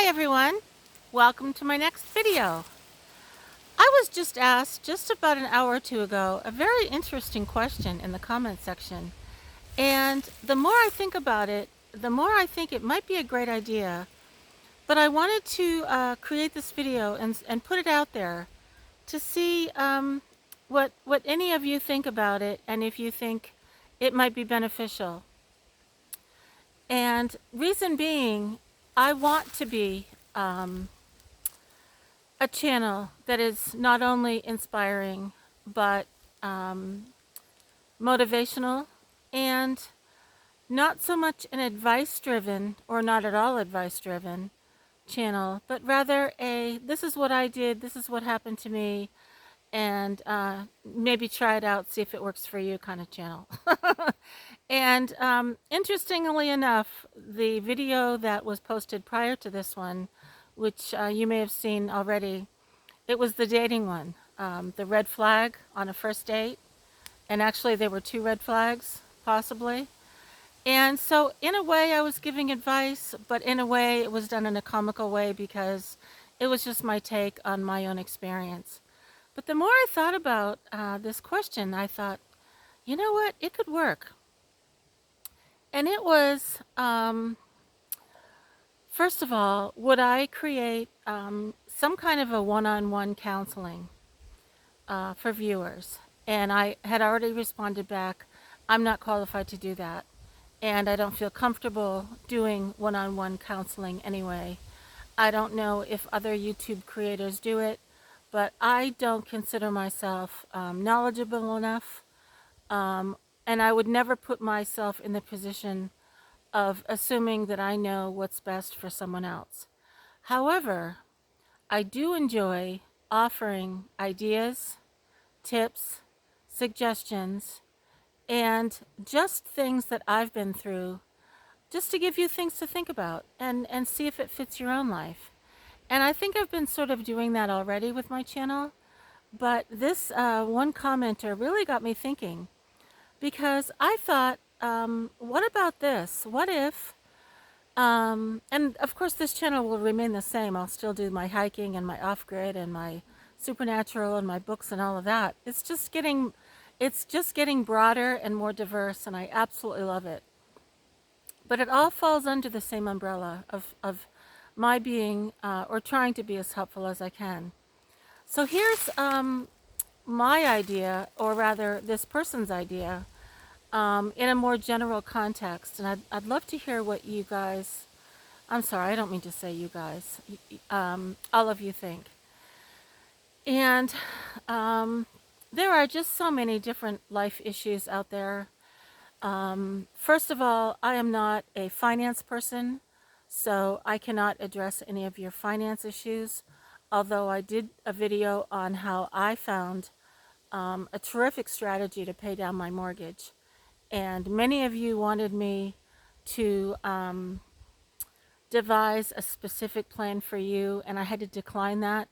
Hi everyone, welcome to my next video. I was just asked just about an hour or two ago a very interesting question in the comment section, and the more I think about it, the more I think it might be a great idea, but I wanted to create this video and put it out there to see what any of you think about it and if you think it might be beneficial. And reason being, I want to be a channel that is not only inspiring but motivational and not so much an advice driven or not at all advice driven channel, but rather a this is what I did, this is what happened to me, and maybe try it out, see if it works for you kind of channel. And interestingly enough, the video that was posted prior to this one, which you may have seen already, it was the dating one, the red flag on a first date. And actually, there were 2 red flags, possibly. And so, in a way, I was giving advice, but in a way, it was done in a comical way because it was just my take on my own experience. But the more I thought about this question, I thought, you know what? It could work. And it was, first of all, would I create some kind of a one-on-one counseling for viewers? And I had already responded back, I'm not qualified to do that. And I don't feel comfortable doing one-on-one counseling anyway. I don't know if other YouTube creators do it, but I don't consider myself knowledgeable enough. And I would never put myself in the position of assuming that I know what's best for someone else. However, I do enjoy offering ideas, tips, suggestions, and just things that I've been through, just to give you things to think about and see if it fits your own life. And I think I've been sort of doing that already with my channel, but this one commenter really got me thinking, because I thought, what about this? What if, and of course this channel will remain the same. I'll still do my hiking and my off-grid and my supernatural and my books and all of that. It's just getting broader and more diverse, and I absolutely love it. But it all falls under the same umbrella of my being or trying to be as helpful as I can. So here's my idea, or rather this person's idea, in a more general context. And I'd love to hear what you guys, I'm sorry, I don't mean to say you guys, all of you think. And there are just so many different life issues out there. First of all, I am not a finance person, so I cannot address any of your finance issues, although I did a video on how I found a terrific strategy to pay down my mortgage. And many of you wanted me to devise a specific plan for you, and I had to decline that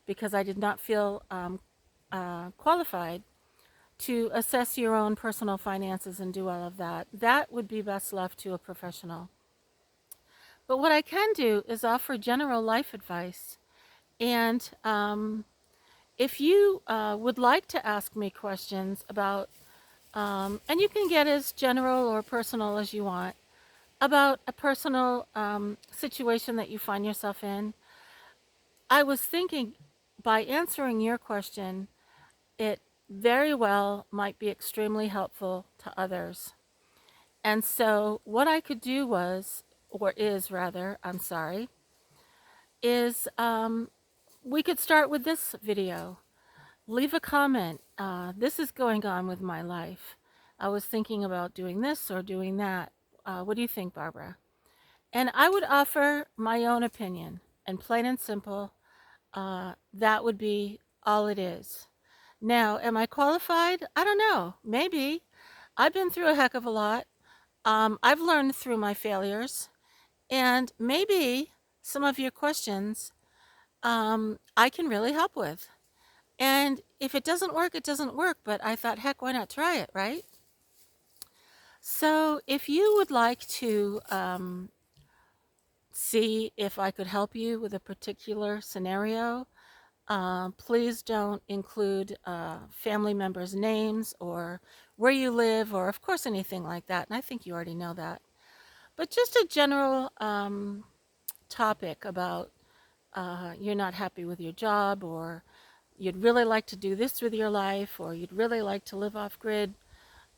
because I did not feel qualified to assess your own personal finances and do all of that. That would be best left to a professional. But what I can do is offer general life advice. And if you would like to ask me questions about, and you can get as general or personal as you want, about a personal situation that you find yourself in, I was thinking by answering your question, it very well might be extremely helpful to others. And so what I could do was, or is rather, I'm sorry, is we could start with this video. Leave a comment. This is going on with my life. I was thinking about doing this or doing that. What do you think, Barbara? And I would offer my own opinion, and plain and simple, that would be all it is. Now, am I qualified? I don't know. Maybe. I've been through a heck of a lot. I've learned through my failures. And maybe some of your questions I can really help with. And if it doesn't work, it doesn't work. But I thought, heck, why not try it, right? So if you would like to see if I could help you with a particular scenario. Please don't include family members' names or where you live, or, of course, anything like that. And I think you already know that. But just a general topic about you're not happy with your job, or you'd really like to do this with your life, or you'd really like to live off grid.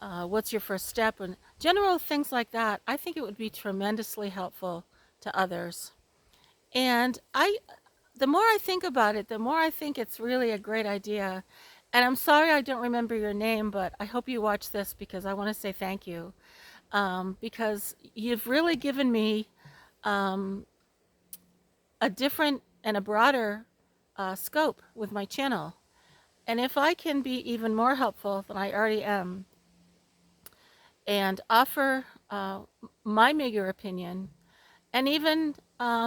What's your first step? And general things like that, I think it would be tremendously helpful to others. And the more I think about it, the more I think it's really a great idea. And I'm sorry I don't remember your name, but I hope you watch this because I want to say thank you. Because you've really given me um, a different and a broader scope with my channel. And if I can be even more helpful than I already am and offer my meager opinion, and even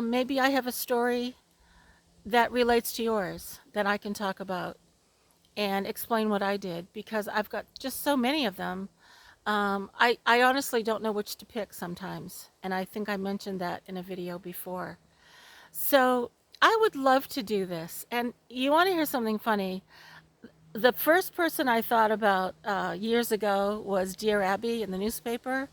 maybe I have a story that relates to yours that I can talk about and explain what I did, because I've got just so many of them. I honestly don't know which to pick sometimes, and I think I mentioned that in a video before. So I would love to do this. And you want to hear something funny? The first person I thought about years ago was Dear Abby in the newspaper.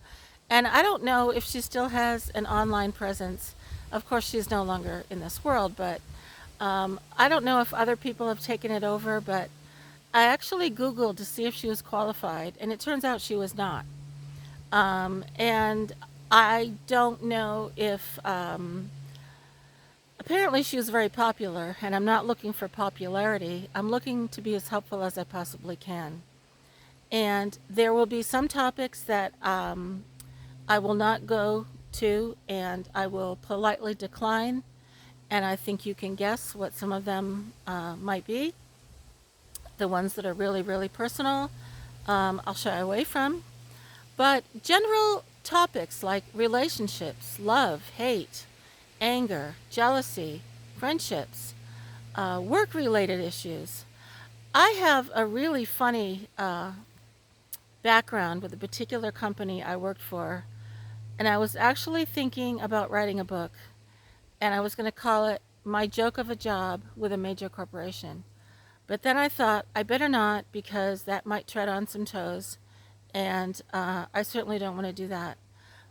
And I don't know if she still has an online presence. Of course, she's no longer in this world, but I don't know if other people have taken it over. But I actually Googled to see if she was qualified, and it turns out she was not. And I don't know if apparently she was very popular, and I'm not looking for popularity. I'm looking to be as helpful as I possibly can. And there will be some topics that I will not go to, and I will politely decline. And I think you can guess what some of them might be. The ones that are really, really personal, I'll shy away from. But general topics like relationships, love, hate, anger, jealousy, friendships, work-related issues. I have a really funny background with a particular company I worked for, and I was actually thinking about writing a book, and I was going to call it My Joke of a Job with a Major Corporation. But then I thought I better not, because that might tread on some toes, and I certainly don't want to do that.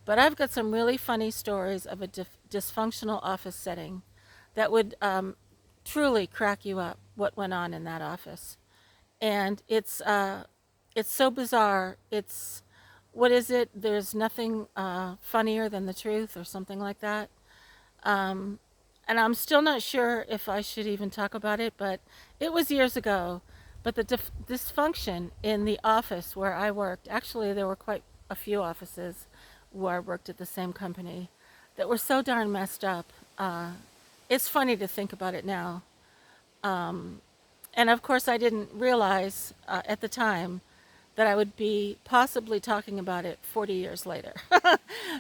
But I've got some really funny stories of a dysfunctional office setting that would truly crack you up what went on in that office. And it's so bizarre. It's, what is it? There's nothing funnier than the truth, or something like that. Um, and I'm still not sure if I should even talk about it, but it was years ago. But the dysfunction in the office where I worked, actually, there were quite a few offices where I worked at the same company that were so darn messed up. It's funny to think about it now. Um, and of course, I didn't realize at the time that I would be possibly talking about it 40 years later.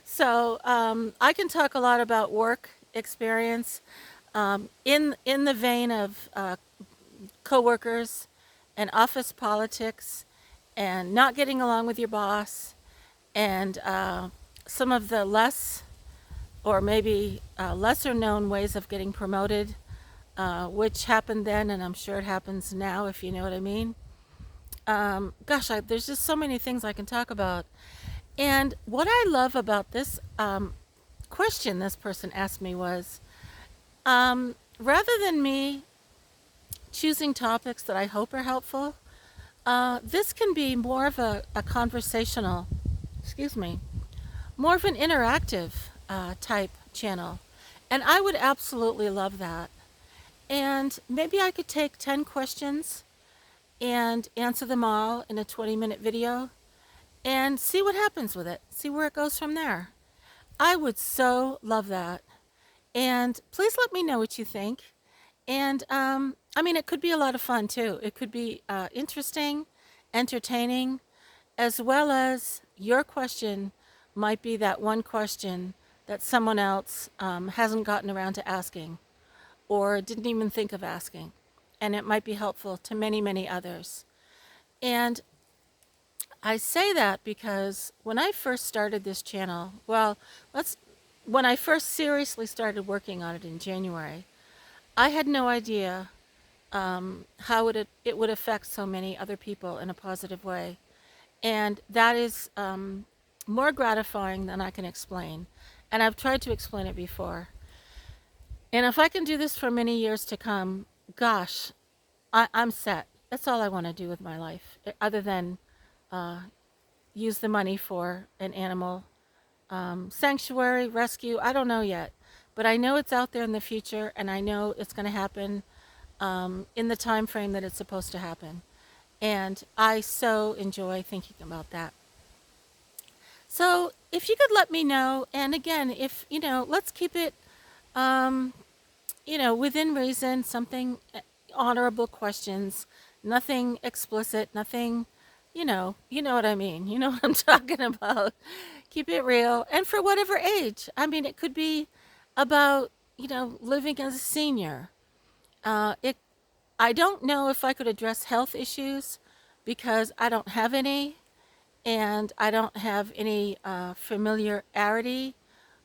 So I can talk a lot about work experience in the vein of coworkers and office politics and not getting along with your boss, and some of the less, or maybe lesser known ways of getting promoted, which happened then, and I'm sure it happens now, if you know what I mean. Gosh, there's just so many things I can talk about. And what I love about this question this person asked me was, rather than me choosing topics that I hope are helpful, this can be more of a conversational, excuse me, more of an interactive type channel. And I would absolutely love that. And maybe I could take 10 questions and answer them all in a 20-minute video and see what happens with it, see where it goes from there. I would so love that. And please let me know what you think. And I mean, it could be a lot of fun too. It could be interesting, entertaining, as well as your question might be that one question that someone else hasn't gotten around to asking, or didn't even think of asking. And it might be helpful to many, many others. And I say that because when I first started this channel, well, let's when I first seriously started working on it in January, I had no idea how it would affect so many other people in a positive way. And that is more gratifying than I can explain. And I've tried to explain it before. And if I can do this for many years to come, gosh, I'm set. That's all I want to do with my life, other than uh, use the money for an animal sanctuary, rescue. I don't know yet. But I know it's out there in the future, and I know it's going to happen in the time frame that it's supposed to happen. And I so enjoy thinking about that. So if you could let me know, and again, if, let's keep it, um, within reason, something honorable questions, nothing explicit, nothing, you know what I mean. You know what I'm talking about. Keep it real. And for whatever age. I mean, it could be about, living as a senior. It I don't know if I could address health issues because I don't have any, and I don't have any familiarity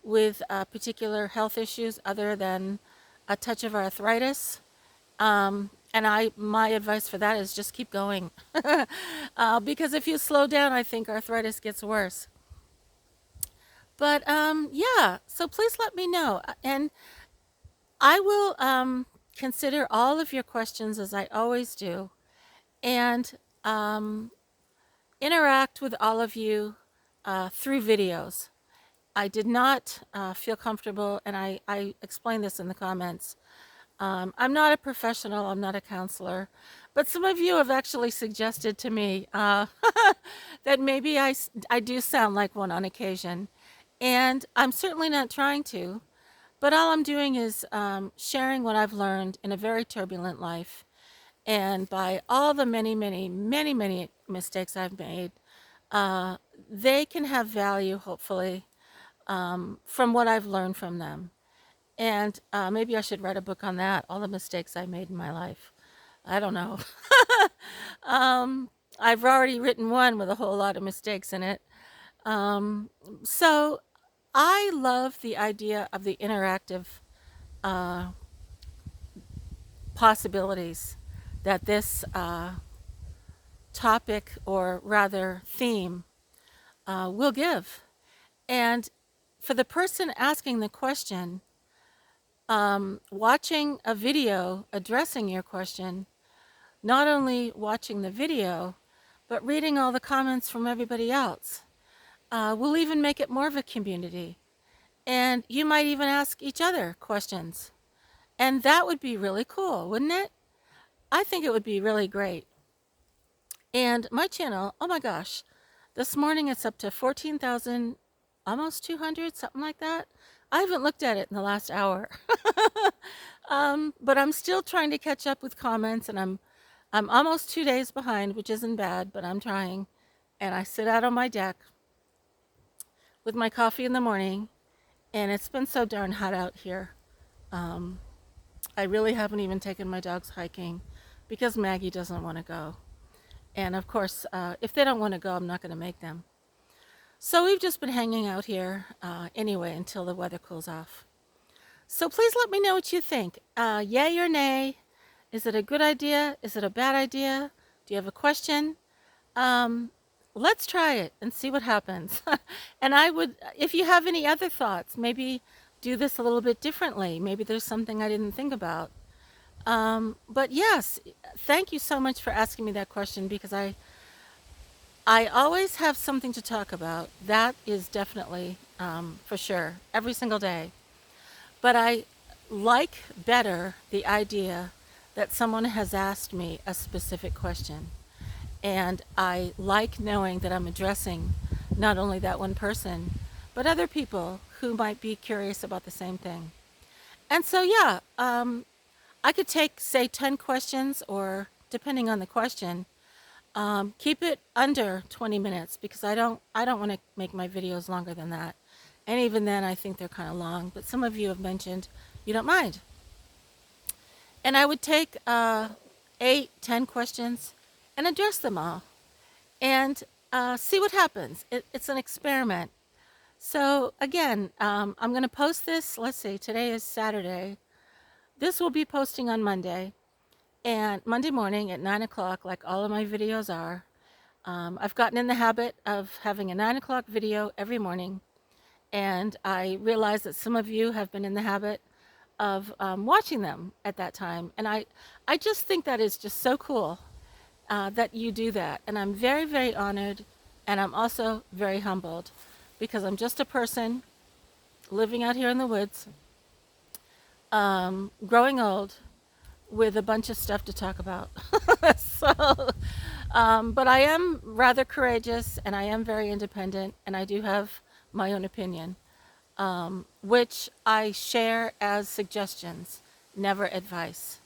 with particular health issues other than a touch of arthritis. And my advice for that is just keep going, because if you slow down, I think arthritis gets worse. But yeah, so please let me know, and I will consider all of your questions as I always do, and um, interact with all of you through videos. I did not feel comfortable, and I explained this in the comments. I'm not a professional, I'm not a counselor, but some of you have actually suggested to me that maybe I do sound like one on occasion. And I'm certainly not trying to, but all I'm doing is sharing what I've learned in a very turbulent life. And by all the many, many, many, many mistakes I've made, uh, they can have value, hopefully, from what I've learned from them. And maybe I should write a book on that, all the mistakes I made in my life. I don't know. um, I've already written one with a whole lot of mistakes in it. Um, so I love the idea of the interactive uh, possibilities that this topic, or rather theme, will give. And for the person asking the question, watching a video addressing your question, not only watching the video, but reading all the comments from everybody else, will even make it more of a community. And you might even ask each other questions. And that would be really cool, wouldn't it? I think it would be really great. And my channel, oh my gosh, this morning it's up to 14,000, almost 200, something like that. I haven't looked at it in the last hour. But I'm still trying to catch up with comments, and I'm almost 2 days behind, which isn't bad, but I'm trying. And I sit out on my deck with my coffee in the morning, and it's been so darn hot out here. Um, I really haven't even taken my dogs hiking because Maggie doesn't want to go. And of course, if they don't want to go, I'm not going to make them. So we've just been hanging out here anyway until the weather cools off. So please let me know what you think. Yay or nay? Is it a good idea? Is it a bad idea? Do you have a question? Um, let's try it and see what happens. And I would, if you have any other thoughts, maybe do this a little bit differently. Maybe there's something I didn't think about. But yes, thank you so much for asking me that question, because I always have something to talk about. That is definitely for sure, every single day. But I like better the idea that someone has asked me a specific question. And I like knowing that I'm addressing not only that one person, but other people who might be curious about the same thing. And so, yeah, I could take, say, 10 questions, or depending on the question, keep it under 20 minutes, because I don't want to make my videos longer than that. And even then, I think they're kind of long. But some of you have mentioned you don't mind. And I would take 8, 10 questions and address them all, and see what happens. It's an experiment. So again, I'm going to post this. Let's see, today is Saturday. This will be posting on Monday, and Monday morning at 9 o'clock, like all of my videos are. I've gotten in the habit of having a 9 o'clock video every morning, and I realize that some of you have been in the habit of watching them at that time, and I just think that is just so cool that you do that, and I'm very, very honored, and I'm also very humbled because I'm just a person living out here in the woods, growing old with a bunch of stuff to talk about. so, but I am rather courageous and I am very independent and I do have my own opinion, which I share as suggestions, never advice.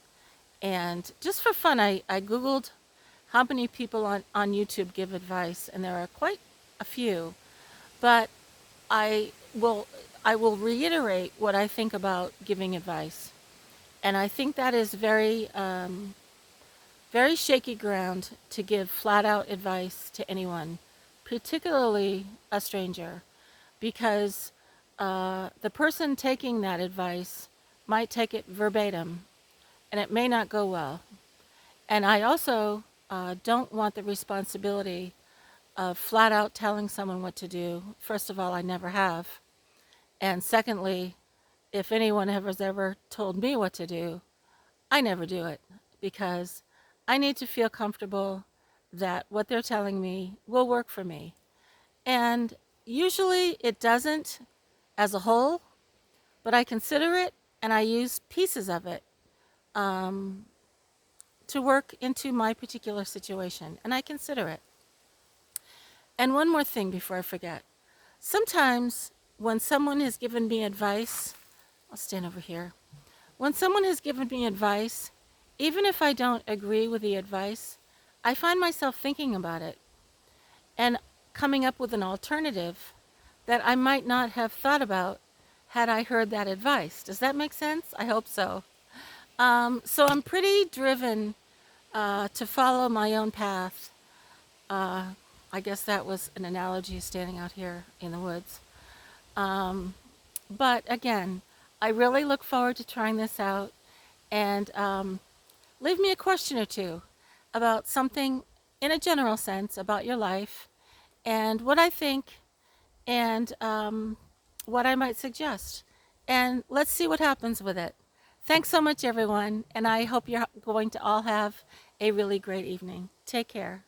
And just for fun, I Googled how many people on YouTube give advice, and there are quite a few. But I will I will reiterate what I think about giving advice, and I think that is very shaky ground to give flat out advice to anyone, particularly a stranger, because the person taking that advice might take it verbatim, and it may not go well. And I also don't want the responsibility of flat out telling someone what to do. First of all, I never have. And secondly, if anyone has ever told me what to do, I never do it because I need to feel comfortable that what they're telling me will work for me. And usually it doesn't as a whole, but I consider it and I use pieces of it um, to work into my particular situation, and I consider it. And one more thing before I forget. Sometimes when someone has given me advice, I'll stand over here. When someone has given me advice, even if I don't agree with the advice, I find myself thinking about it and coming up with an alternative that I might not have thought about had I heard that advice. Does that make sense? I hope so. So I'm pretty driven to follow my own path. Uh, I guess that was an analogy standing out here in the woods. Um, but again, I really look forward to trying this out. And leave me a question or two about something in a general sense about your life and what I think and what I might suggest. And let's see what happens with it. Thanks so much, everyone. And I hope you're going to all have a really great evening. Take care.